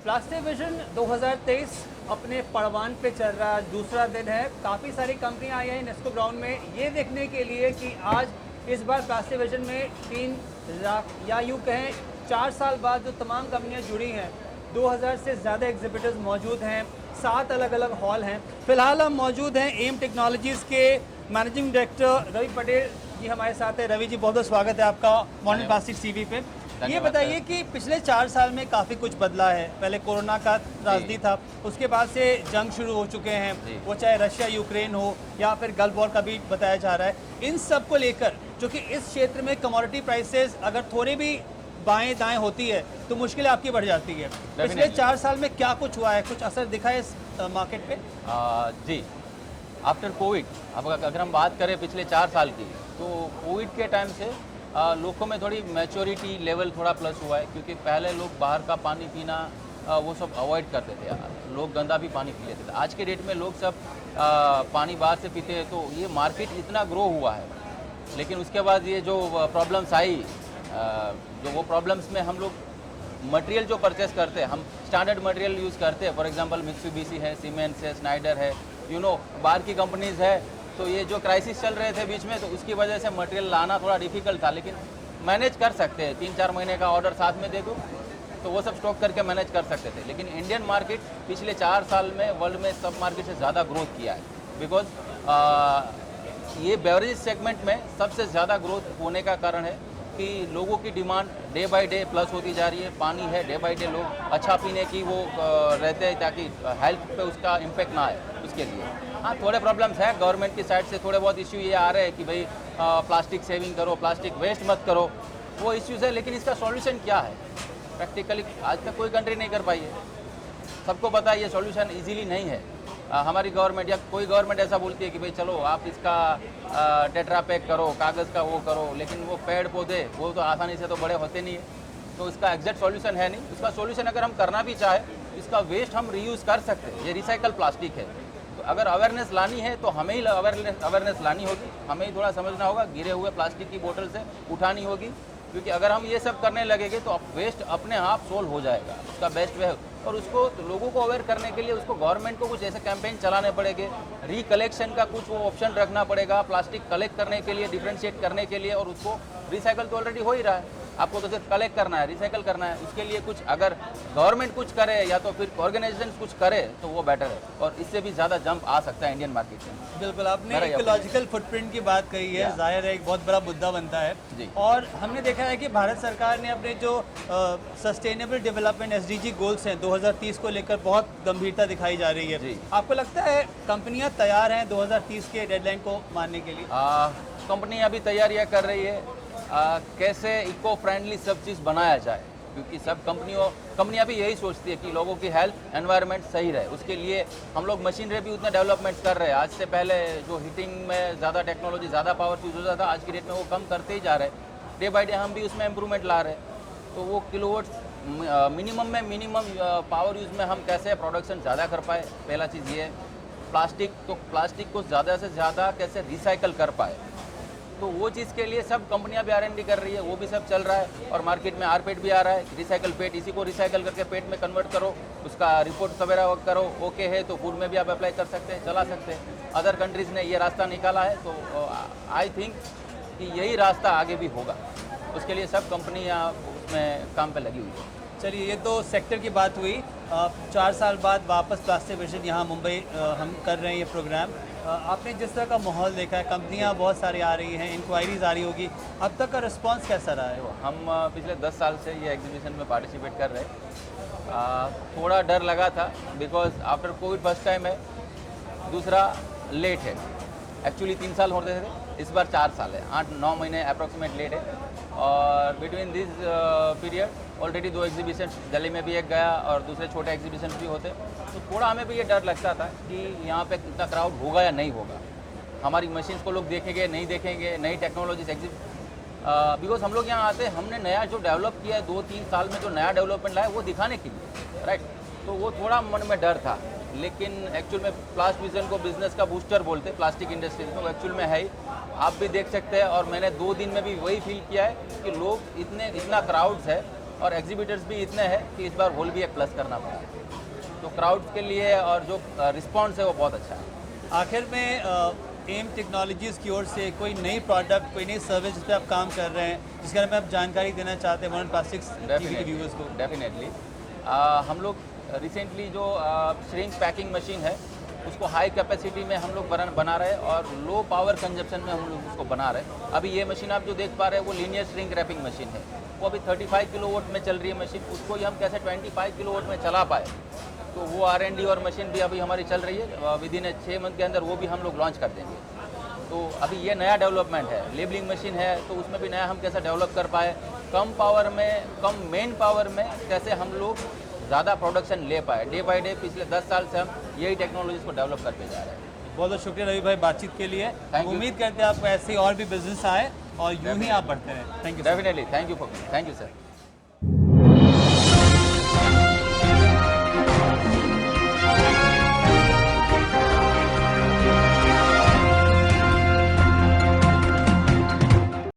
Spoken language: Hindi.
प्लास्टिक विजन 2023 अपने परवान पे चल रहा है। दूसरा दिन है। काफ़ी सारी कंपनियां आई हैं नेस्को ग्राउंड में ये देखने के लिए कि आज इस बार प्लास्टिक विजन में 3 लाख या यूँ कहें 4 साल बाद जो तमाम कंपनियां जुड़ी हैं, 2000 से ज़्यादा एग्जिबिटर्स मौजूद हैं, 7 अलग अलग हॉल हैं। फिलहाल हम मौजूद हैं एम टेक्नोलॉजीज़ के मैनेजिंग डायरेक्टर रवि पटेल जी हमारे साथ है। रवि जी, बहुत बहुत स्वागत है आपका मॉडर्न प्लास्टिक सीवी पे। ये बताइए कि पिछले 4 साल में काफ़ी कुछ बदला है। पहले कोरोना का त्रासदी था, उसके बाद से जंग शुरू हो चुके हैं, वो चाहे रशिया यूक्रेन हो या फिर गल्फ वॉर का भी बताया जा रहा है। इन सब को लेकर चूँकि इस क्षेत्र में कमोडिटी प्राइसेस अगर थोड़ी भी बाएं दाएं होती है तो मुश्किलें आपकी बढ़ जाती है। पिछले 4 साल में क्या कुछ हुआ है, कुछ असर दिखा है इस मार्केट पे? जी, आफ्टर कोविड अब अगर हम बात करें पिछले 4 साल की, तो कोविड के टाइम से लोगों में थोड़ी मैच्योरिटी लेवल थोड़ा प्लस हुआ है, क्योंकि पहले लोग बाहर का पानी पीना वो सब अवॉइड करते थे। लोग गंदा भी पानी पी लेते थे। आज के डेट में लोग सब पानी बाहर से पीते हैं, तो ये मार्केट इतना ग्रो हुआ है। लेकिन उसके बाद ये जो प्रॉब्लम्स आई, जो वो प्रॉब्लम्स में हम लोग मटेरियल जो परचेस करते हैं, हम स्टैंडर्ड मटेरियल यूज़ करते हैं। फॉर एग्जांपल मित्सुबिशी है, सीमेंस है, स्नाइडर है, बाहर की कंपनीज़ है। तो ये जो क्राइसिस चल रहे थे बीच में, तो उसकी वजह से मटेरियल लाना थोड़ा डिफिकल्ट था, लेकिन मैनेज कर सकते हैं। 3-4 महीने का ऑर्डर साथ में दे दो तो वो सब स्टॉक करके मैनेज कर सकते थे। लेकिन इंडियन मार्केट पिछले 4 साल में वर्ल्ड में सब मार्केट से ज़्यादा ग्रोथ किया है, बिकॉज ये बेवरेज सेगमेंट में सबसे ज़्यादा ग्रोथ होने का कारण है कि लोगों की demand day by debt plus होती जा रही है। पानी है, डे बाय डे लोग अच्छा पीने की वो रहते हैं, ताकि हेल्थ पे उसका इम्पेक्ट ना आए, उसके लिए। हाँ, थोड़े प्रॉब्लम्स हैं गवर्नमेंट की साइड से, थोड़े बहुत इश्यू ये आ रहे हैं कि भाई प्लास्टिक सेविंग करो, प्लास्टिक वेस्ट मत करो, वो इश्यूज़ है। लेकिन इसका सॉल्यूशन क्या है? प्रैक्टिकली आज तक कोई कंट्री नहीं कर पाई है। सबको पता है ये सॉल्यूशन इजीली नहीं है। हमारी गवर्नमेंट या कोई गवर्नमेंट ऐसा बोलती है कि भाई चलो आप इसका टेट्रा पैक करो, कागज़ का वो करो, लेकिन वो पेड़ पौधे वो तो आसानी से तो बड़े होते नहीं है, तो इसका एग्जैक्ट सॉल्यूशन है नहीं। इसका सॉल्यूशन अगर हम करना भी चाहे, इसका वेस्ट हम रीयूज़ कर सकते हैं। ये रिसाइकल प्लास्टिक है, तो अगर अवेयरनेस लानी है तो हमें ही अवेयरनेस लानी होगी, हमें ही थोड़ा समझना होगा। गिरे हुए प्लास्टिक की बोतल से उठानी होगी, क्योंकि अगर हम ये सब करने लगेंगे तो वेस्ट अपने आप सोल्व हो जाएगा। उसका बेस्ट वे, और उसको तो लोगों को अवेयर करने के लिए उसको गवर्नमेंट को कुछ ऐसे कैंपेन चलाने पड़ेंगे। रिकलेक्शन का कुछ वो ऑप्शन रखना पड़ेगा, प्लास्टिक कलेक्ट करने के लिए, डिफ्रेंशिएट करने के लिए। और उसको रिसाइकल तो ऑलरेडी हो ही रहा है, आपको तो सिर्फ कलेक्ट करना है, रिसाइकल करना है। उसके लिए कुछ अगर गवर्नमेंट कुछ करे या तो फिर ऑर्गेनाइजेशन कुछ करे तो वो बेटर है, और इससे भी ज़्यादा जंप आ सकता है इंडियन मार्केट में। बिल्कुल, आपने इकोलॉजिकल फुटप्रिंट की बात कही है, जाहिर है एक बहुत बड़ा मुद्दा बनता है जी। और हमने देखा है कि भारत सरकार ने अपने जो सस्टेनेबल डेवलपमेंट एसडीजी गोल्स हैं 2030 को लेकर बहुत गंभीरता दिखाई जा रही है जी। आपको लगता है कंपनियां तैयार हैं 2030 के डेडलाइन को मानने के लिए? कंपनी अभी तैयारियां कर रही है कैसे इको फ्रेंडली सब चीज़ बनाया जाए, क्योंकि सब कंपनियां भी यही सोचती है कि लोगों की हेल्थ एनवायरनमेंट सही रहे। उसके लिए हम लोग मशीनरी भी उतने डेवलपमेंट्स कर रहे हैं। आज से पहले जो हीटिंग में ज़्यादा टेक्नोलॉजी, ज़्यादा पावर यूज होता था, आज की डेट में वो कम करते ही जा रहे हैं। डे बाई डे हम भी उसमें इम्प्रूवमेंट ला रहे हैं। तो वो किलोवाट्स मिनिमम में मिनिमम पावर यूज़ में हम कैसे प्रोडक्शन ज़्यादा कर पाए, पहला चीज़ ये है। प्लास्टिक को ज़्यादा से ज़्यादा कैसे रिसाइकल कर पाए, तो वो चीज़ के लिए सब कंपनियां भी R&D कर रही है, वो भी सब चल रहा है। और मार्केट में आरपेट भी आ रहा है, रिसाइकल पेट, इसी को रिसाइकल करके पेट में कन्वर्ट करो, उसका रिपोर्ट वगैरह करो, ओके है तो फूड में भी आप अप्लाई कर सकते हैं, चला सकते हैं। अदर कंट्रीज़ ने ये रास्ता निकाला है, तो आई थिंक कि यही रास्ता आगे भी होगा। उसके लिए सब कंपनियाँ उसमें काम पे लगी हुई है। चलिए, ये तो सेक्टर की बात हुई। 4 साल बाद वापस प्लास्टिक विजन यहाँ मुंबई हम कर रहे हैं ये प्रोग्राम। आपने जिस तरह का माहौल देखा है, कंपनियाँ बहुत सारी आ रही हैं, इंक्वायरीज आ रही होगी, अब तक का रिस्पांस कैसा रहा है? हम पिछले 10 साल से ये एग्जीबिशन में पार्टिसिपेट कर रहे हैं। थोड़ा डर लगा था, because after Covid first time है, दूसरा लेट है। एक्चुअली 3 साल होते थे, इस बार 4 साल है, 8-9 महीने अप्रॉक्सीमेट लेट है। और between this period already 2 exhibition, Delhi में भी एक गया और दूसरे छोटे एग्जीबिशन भी होते, तो थोड़ा हमें भी ये डर लगता था कि यहाँ पे इतना क्राउड होगा या नहीं होगा, हमारी मशीन्स को लोग देखेंगे नहीं देखेंगे, नई टेक्नोलॉजीज बिकॉज हम लोग यहाँ आते हैं, हमने नया जो डेवलप किया है 2-3 साल में, जो नया डेवलपमेंट लाया वो दिखाने के लिए, राइट। तो वो थोड़ा मन में डर था। लेकिन एक्चुअल में प्लास्ट विजन को बिजनेस का बूस्टर बोलते हैं प्लास्टिक इंडस्ट्रीज में, वो एक्चुअल में है ही। आप भी देख सकते हैं, और मैंने 2 दिन में भी वही फील किया है कि लोग इतना क्राउड्स है और एग्जीबिटर्स भी इतने हैं कि इस बार होल भी एक प्लस करना पड़ा। तो क्राउड के लिए और जो रिस्पॉन्स है वो बहुत अच्छा है। आखिर में एम टेक्नोलॉजीज़ की ओर से कोई नई प्रोडक्ट, कोई नई सर्विस जिस पे आप काम कर रहे हैं, जिसके बारे में आप जानकारी देना चाहते हैं वर्ल्ड प्लास्टिक्स टीवी के व्यूअर्स को? डेफिनेटली हम लोग रिसेंटली जो श्रिंक पैकिंग मशीन है उसको हाई कैपेसिटी में हम लोग बना रहे हैं और लो पावर कंजप्शन में हम लोग उसको बना रहे हैं। अभी ये मशीन आप जो देख पा रहे हैं वो लीनियर श्रिंक रैपिंग मशीन है। वो अभी 35 किलोवाट में चल रही है मशीन, उसको ही हम कैसे 25 किलोवाट में चला पाए। तो वो R&D और मशीन भी अभी हमारी चल रही है। विद इन 6 मंथ के अंदर वो भी हम लोग लॉन्च कर देंगे। तो अभी ये नया डेवलपमेंट है। लेबलिंग मशीन है तो उसमें भी नया हम कैसे डेवलप कर पाए, कम पावर में, कम मेन पावर में कैसे हम लोग ज़्यादा प्रोडक्शन ले पाए। डे बाय डे पिछले 10 साल से हम यही टेक्नोलॉजीज़ को डेवलप करते जा रहे हैं। बहुत बहुत शुक्रिया रवि भाई बातचीत के लिए। Thank you. उम्मीद करते हैं आपको ऐसे ही और भी बिजनेस आए और यूं ही आप बढ़ते रहें। Thank you. Definitely, thank you sir.